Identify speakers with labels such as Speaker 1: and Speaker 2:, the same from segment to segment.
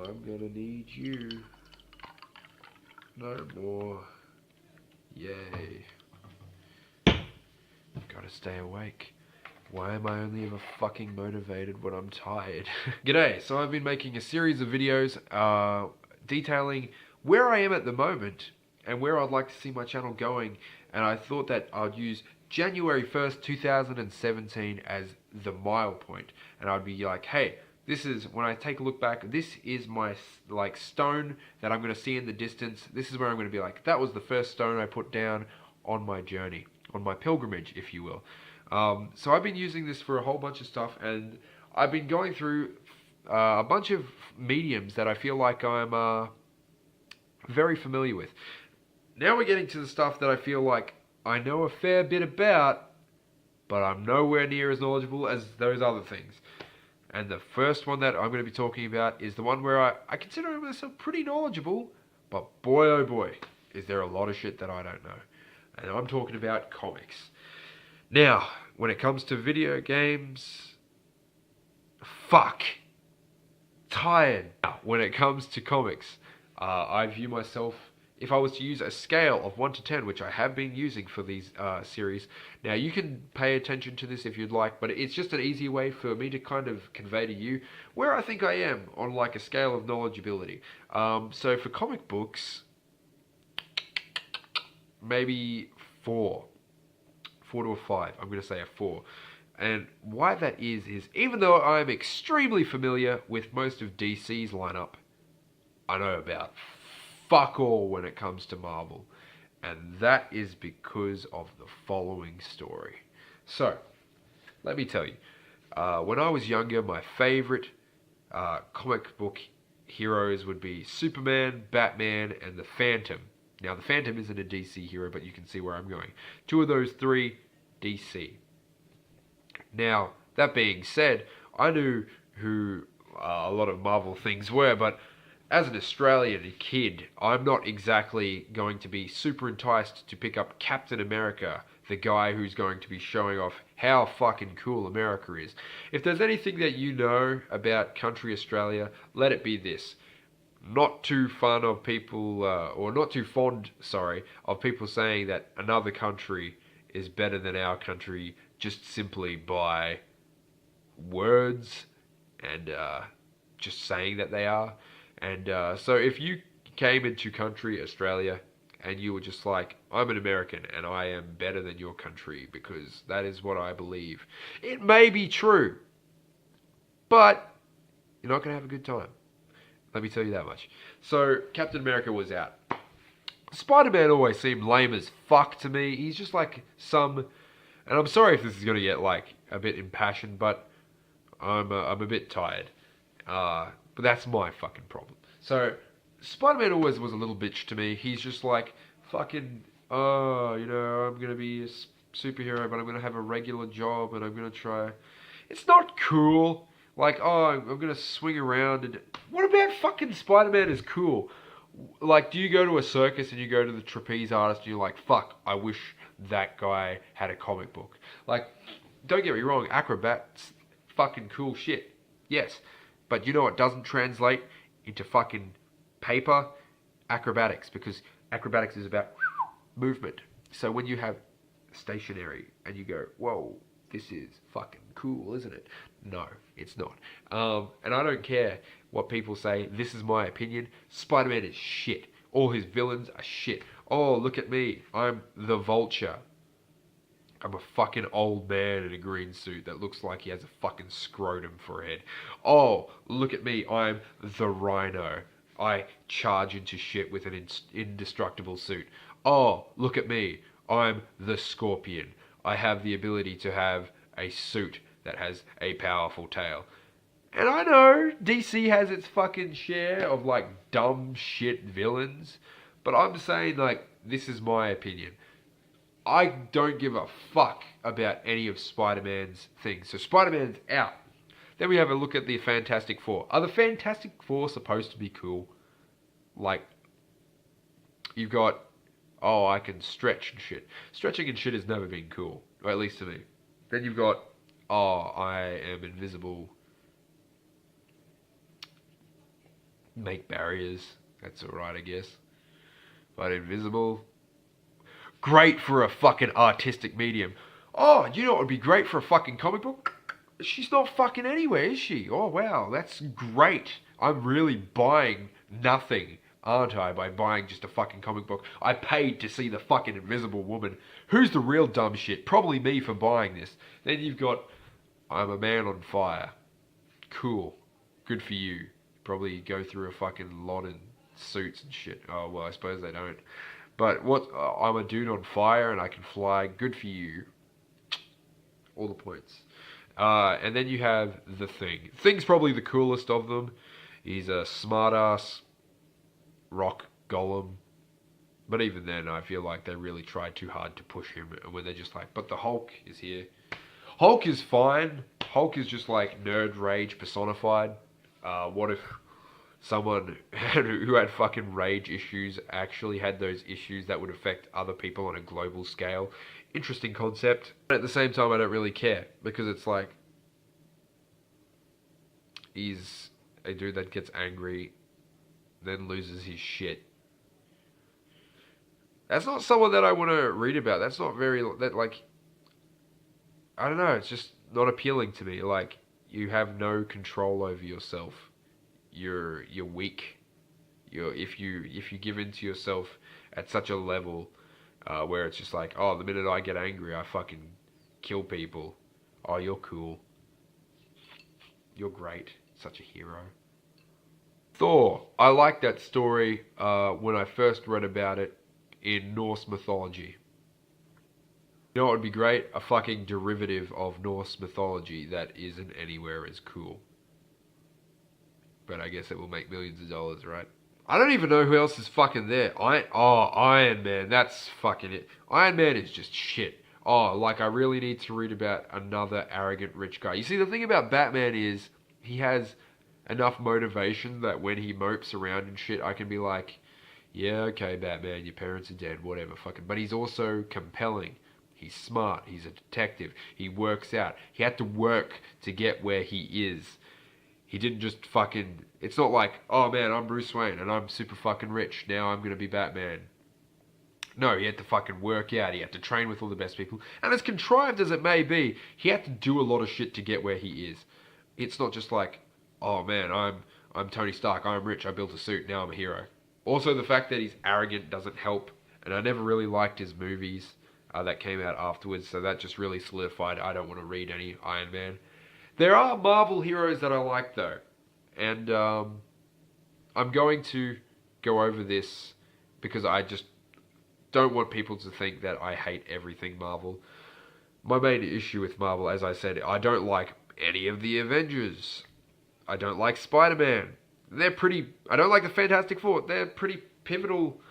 Speaker 1: I'm gonna need you. No more. Yay. Gotta stay awake. Why am I only ever fucking motivated when I'm tired? G'day, so I've been making a series of videos detailing where I am at the moment and where I'd like to see my channel going, and I thought that I'd use January 1st, 2017 as the milepoint, and I'd be like, hey, this is, when I take a look back, this is my, like, stone that I'm going to see in the distance. This is where I'm going to be like, that was the first stone I put down on my journey, on my pilgrimage, if you will. So I've been using this for a whole bunch of stuff, and I've been going through a bunch of mediums that I feel like I'm very familiar with. Now we're getting to the stuff that I feel like I know a fair bit about, but I'm nowhere near as knowledgeable as those other things. And the first one that I'm going to be talking about is the one where I consider myself pretty knowledgeable, but boy oh boy, is there a lot of shit that I don't know. And I'm talking about comics. Now, when it comes to video games, fuck. Tired. Now, when it comes to comics, I view myself, if I was to use a scale of 1 to 10, which I have been using for these series. Now, you can pay attention to this if you'd like, but it's just an easy way for me to kind of convey to you where I think I am on like a scale of knowledgeability. So for comic books, maybe 4 to a 5. I'm going to say a 4. And why that is even though I'm extremely familiar with most of DC's lineup, I know about fuck all when it comes to Marvel. And that is because of the following story. So, let me tell you. When I was younger, my favorite comic book heroes would be Superman, Batman, and the Phantom. Now, the Phantom isn't a DC hero, but you can see where I'm going. 2 of those 3, DC. Now, that being said, I knew who a lot of Marvel things were, but as an Australian kid, I'm not exactly going to be super enticed to pick up Captain America, the guy who's going to be showing off how fucking cool America is. If there's anything that you know about country Australia, let it be this. Not too fond, of people saying that another country is better than our country just simply by words and just saying that they are. And so if you came into country Australia and you were just like, I'm an American and I am better than your country because that is what I believe, it may be true, but you're not going to have a good time. Let me tell you that much. So, Captain America was out. Spider-Man always seemed lame as fuck to me. He's just like some... And I'm sorry if this is going to get like a bit impassioned, but I'm a bit tired. But that's my fucking problem. So, Spider-Man always was a little bitch to me. He's just like, fucking, I'm going to be a superhero, but I'm going to have a regular job, and I'm going to try... It's not cool. Like, I'm going to swing around and... What about fucking Spider-Man is cool? Like, do you go to a circus and you go to the trapeze artist and you're like, fuck, I wish that guy had a comic book. Like, don't get me wrong, acrobats, fucking cool shit. Yes. But you know what doesn't translate into fucking paper? Acrobatics. Because acrobatics is about movement. So when you have stationary and you go, whoa, this is fucking cool, isn't it? No, it's not. And I don't care what people say. This is my opinion. Spider-Man is shit. All his villains are shit. Oh, look at me. I'm the Vulture. I'm a fucking old man in a green suit that looks like he has a fucking scrotum for a head. Oh, look at me. I'm the Rhino. I charge into shit with an indestructible suit. Oh, look at me. I'm the Scorpion. I have the ability to have a suit that has a powerful tail. And I know DC has its fucking share of like dumb shit villains, but I'm saying like, this is my opinion. I don't give a fuck about any of Spider-Man's things. So Spider-Man's out. Then we have a look at the Fantastic Four. Are the Fantastic Four supposed to be cool? Like, you've got, oh, I can stretch and shit. Stretching and shit has never been cool, or at least to me. Then you've got, oh, I am invisible. make barriers. That's alright, I guess. But invisible, great for a fucking artistic medium. Oh, you know what would be great for a fucking comic book? She's not fucking anywhere, is she? Oh, wow, that's great. I'm really buying nothing, aren't I, by buying just a fucking comic book? I paid to see the fucking Invisible Woman. Who's the real dumb shit? Probably me for buying this. Then you've got I'm a Man on Fire. Cool. Good for you. Probably go through a fucking lot in suits and shit. Oh, well, I suppose they don't. But what? I'm a dude on fire and I can fly. Good for you. All the points. And then you have the Thing. Thing's probably the coolest of them. He's a smartass rock golem. But even then, I feel like they really tried too hard to push him. And when they're just like, but the Hulk is here. Hulk is fine. Hulk is just like nerd rage personified. What if someone who had fucking rage issues actually had those issues that would affect other people on a global scale? Interesting concept. But at the same time, I don't really care. Because it's like, he's a dude that gets angry, then loses his shit. That's not someone that I want to read about. That's not very, that like, I don't know, it's just not appealing to me. Like, you have no control over yourself. You're weak. If you give in to yourself at such a level where it's just like, oh, the minute I get angry, I fucking kill people. Oh, you're cool. You're great. Such a hero. Thor. I like that story when I first read about it in Norse mythology. You know what would be great? A fucking derivative of Norse mythology that isn't anywhere as cool. But I guess it will make millions of dollars, right? I don't even know who else is fucking there. Iron Man. That's fucking it. Iron Man is just shit. Oh, like I really need to read about another arrogant rich guy. You see, the thing about Batman is he has enough motivation that when he mopes around and shit, I can be like, yeah, okay, Batman, your parents are dead, whatever, fucking. But he's also compelling. He's smart. He's a detective. He works out. He had to work to get where he is. He didn't just fucking... It's not like, oh man, I'm Bruce Wayne and I'm super fucking rich. Now I'm going to be Batman. No, he had to fucking work out. He had to train with all the best people. And as contrived as it may be, he had to do a lot of shit to get where he is. It's not just like, oh man, I'm Tony Stark. I'm rich. I built a suit. Now I'm a hero. Also, the fact that he's arrogant doesn't help. And I never really liked his movies that came out afterwards. So that just really solidified I don't want to read any Iron Man. There are Marvel heroes that I like though. And I'm going to go over this because I just don't want people to think that I hate everything Marvel. My main issue with Marvel, as I said, I don't like any of the Avengers. I don't like Spider-Man. I don't like the Fantastic Four. They're pretty pivotal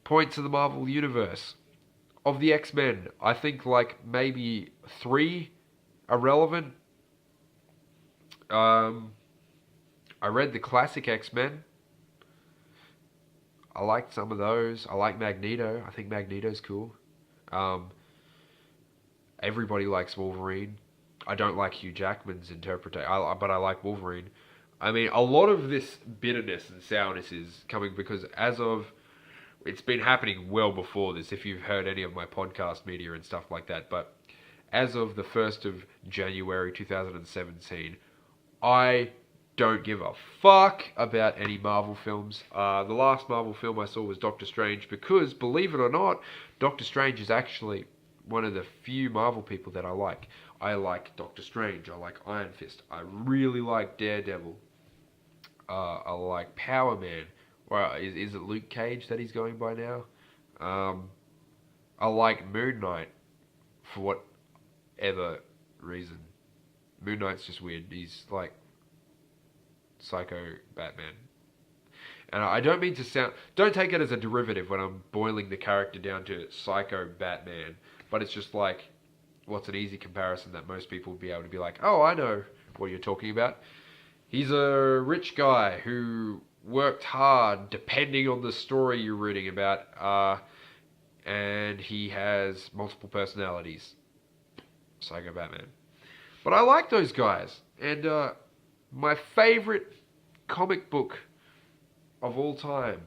Speaker 1: points of the Marvel universe. Of the X-Men, I think like maybe 3 are relevant. I read the classic X-Men. I liked some of those. I like Magneto. I think Magneto's cool. Everybody likes Wolverine. I don't like Hugh Jackman's interpretation, but I like Wolverine. I mean, a lot of this bitterness and sourness is coming because it's been happening well before this, if you've heard any of my podcast media and stuff like that, but as of the 1st of January 2017, I don't give a fuck about any Marvel films. The last Marvel film I saw was Doctor Strange because, believe it or not, Doctor Strange is actually one of the few Marvel people that I like. I like Doctor Strange. I like Iron Fist. I really like Daredevil. I like Power Man. Well, is it Luke Cage that he's going by now? I like Moon Knight for whatever reason. Moon Knight's just weird. He's like Psycho Batman. And I don't mean to sound... Don't take it as a derivative when I'm boiling the character down to Psycho Batman. But it's just like, what's an easy comparison that most people would be able to be like, oh, I know what you're talking about. He's a rich guy who worked hard depending on the story you're reading about. And he has multiple personalities. Psycho Batman. But I like those guys. And my favorite comic book of all time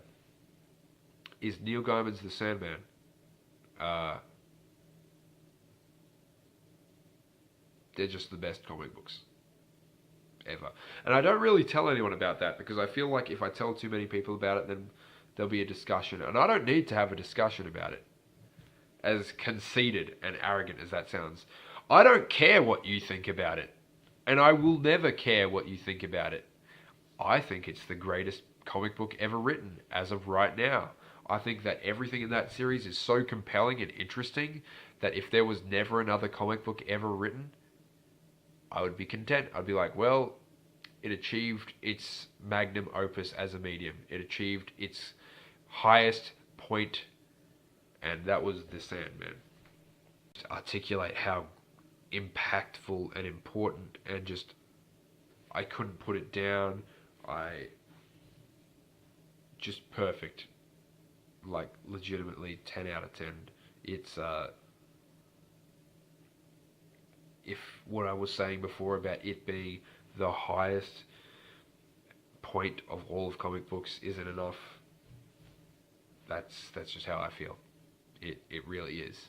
Speaker 1: is Neil Gaiman's The Sandman. Uh, they're just the best comic books ever. And I don't really tell anyone about that because I feel like if I tell too many people about it, then there'll be a discussion. And I don't need to have a discussion about it. As conceited and arrogant as that sounds, I don't care what you think about it. And I will never care what you think about it. I think it's the greatest comic book ever written as of right now. I think that everything in that series is so compelling and interesting that if there was never another comic book ever written, I would be content. I'd be like, well, it achieved its magnum opus as a medium. It achieved its highest point, and that was The Sandman. To articulate how impactful and important and just, I couldn't put it down. Just perfect. Like, legitimately 10 out of 10. It's, if what I was saying before about it being the highest point of all of comic books isn't enough, that's just how I feel. It really is.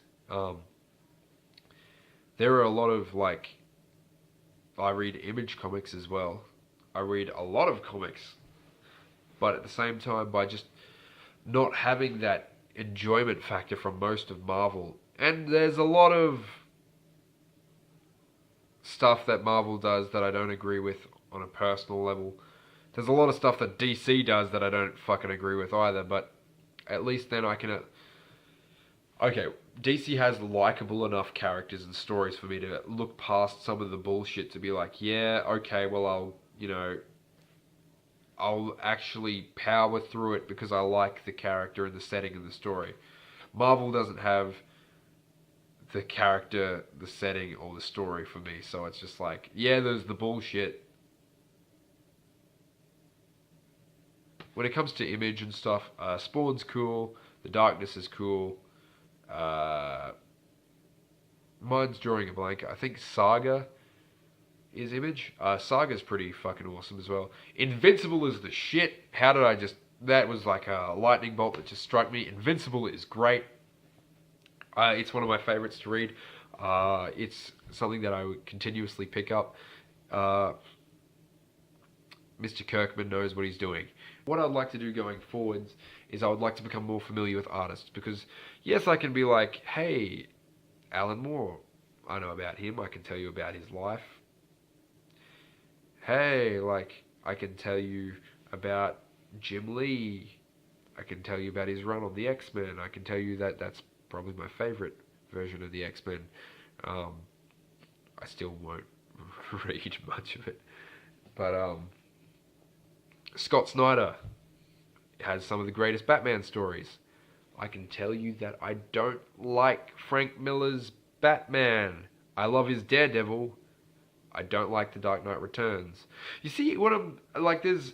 Speaker 1: There are a lot of, like, I read Image comics as well. I read a lot of comics, but at the same time, by just not having that enjoyment factor from most of Marvel, and there's a lot of stuff that Marvel does that I don't agree with on a personal level. There's a lot of stuff that DC does that I don't fucking agree with either, but at least then I can... Okay, DC has likable enough characters and stories for me to look past some of the bullshit to be like, yeah, okay, well, I'll actually power through it because I like the character and the setting and the story. Marvel doesn't have the character, the setting, or the story for me, so it's just like, yeah, there's the bullshit. When it comes to Image and stuff, Spawn's cool, The Darkness is cool. Mine's drawing a blank. I think Saga is Image. Saga's pretty fucking awesome as well. Invincible is the shit. How did I just... That was like a lightning bolt that just struck me. Invincible is great. It's one of my favorites to read. It's something that I would continuously pick up. Mr. Kirkman knows what he's doing. What I'd like to do going forwards is I would like to become more familiar with artists, because yes, I can be like, hey, Alan Moore, I know about him, I can tell you about his life. Hey, like, I can tell you about Jim Lee, I can tell you about his run on the X-Men, I can tell you that that's probably my favorite version of the X-Men. I still won't read much of it, but Scott Snyder has some of the greatest Batman stories. I can tell you that I don't like Frank Miller's Batman. I love his Daredevil. I don't like The Dark Knight Returns. You see, what I'm like, there's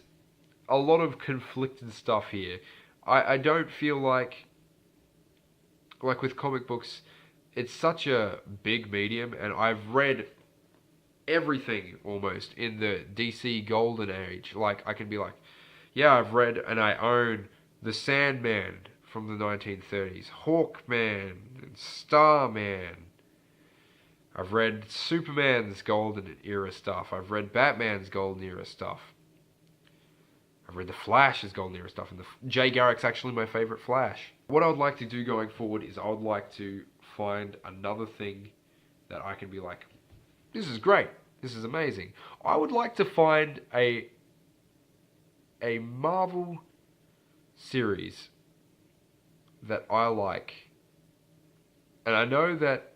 Speaker 1: a lot of conflicting stuff here. I don't feel like with comic books, it's such a big medium, and I've read everything almost in the DC Golden Age. Like, I can be like, yeah, I've read and I own The Sandman from the 1930s, Hawkman, and Starman. I've read Superman's Golden Era stuff. I've read Batman's Golden Era stuff. I've read The Flash's Golden Era stuff, and Jay Garrick's actually my favorite Flash. What I would like to do going forward is I would like to find another thing that I can be like, this is great, this is amazing. I would like to find a Marvel series that I like, and I know that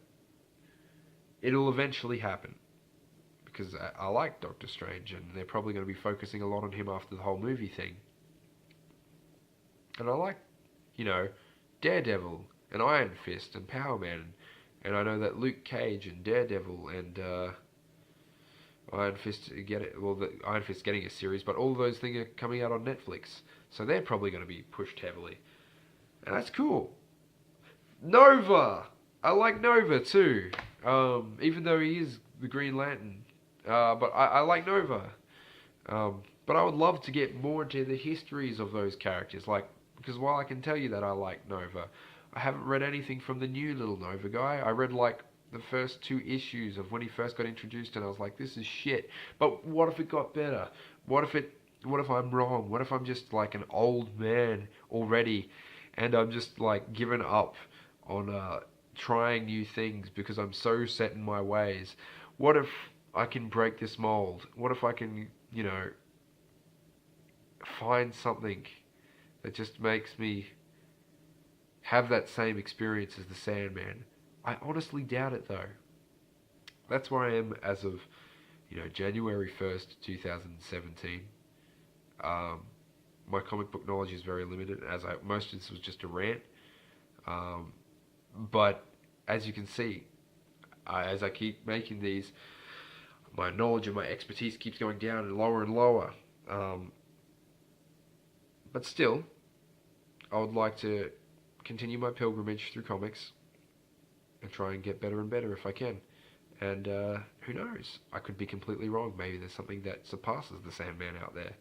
Speaker 1: it'll eventually happen, because I like Doctor Strange, and they're probably going to be focusing a lot on him after the whole movie thing. And I like, Daredevil, and Iron Fist, and Power Man, and I know that Luke Cage, and Daredevil, and Iron Fist Iron Fist getting a series, but all of those things are coming out on Netflix, so they're probably going to be pushed heavily, and that's cool. Nova, I like Nova too, even though he is the Green Lantern, but I like Nova. But But I would love to get more into the histories of those characters, like because while I can tell you that I like Nova, I haven't read anything from the new little Nova guy. I read like the first two issues of when he first got introduced, and I was like, this is shit. But what if it got better? What if it? What if I'm wrong? What if I'm just like an old man already, and I'm just like given up on trying new things because I'm so set in my ways? What if I can break this mold? What if I can, find something that just makes me have that same experience as the Sandman? I honestly doubt it though. That's where I am as of, January 1st, 2017. Um, my comic book knowledge is very limited, as most of this was just a rant. Um, but as you can see, as I keep making these, my knowledge and my expertise keeps going down and lower and lower. But still, I would like to continue my pilgrimage through comics and try and get better and better if I can. And who knows? I could be completely wrong. Maybe there's something that surpasses the Sandman out there.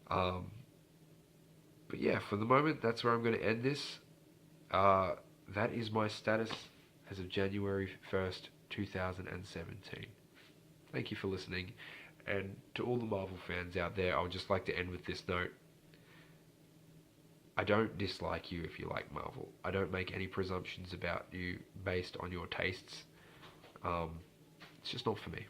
Speaker 1: Um, but yeah, for the moment, that's where I'm going to end this. That is my status as of January 1st, 2017. Thank you for listening. And to all the Marvel fans out there, I would just like to end with this note. I don't dislike you if you like Marvel. I don't make any presumptions about you based on your tastes. It's just not for me.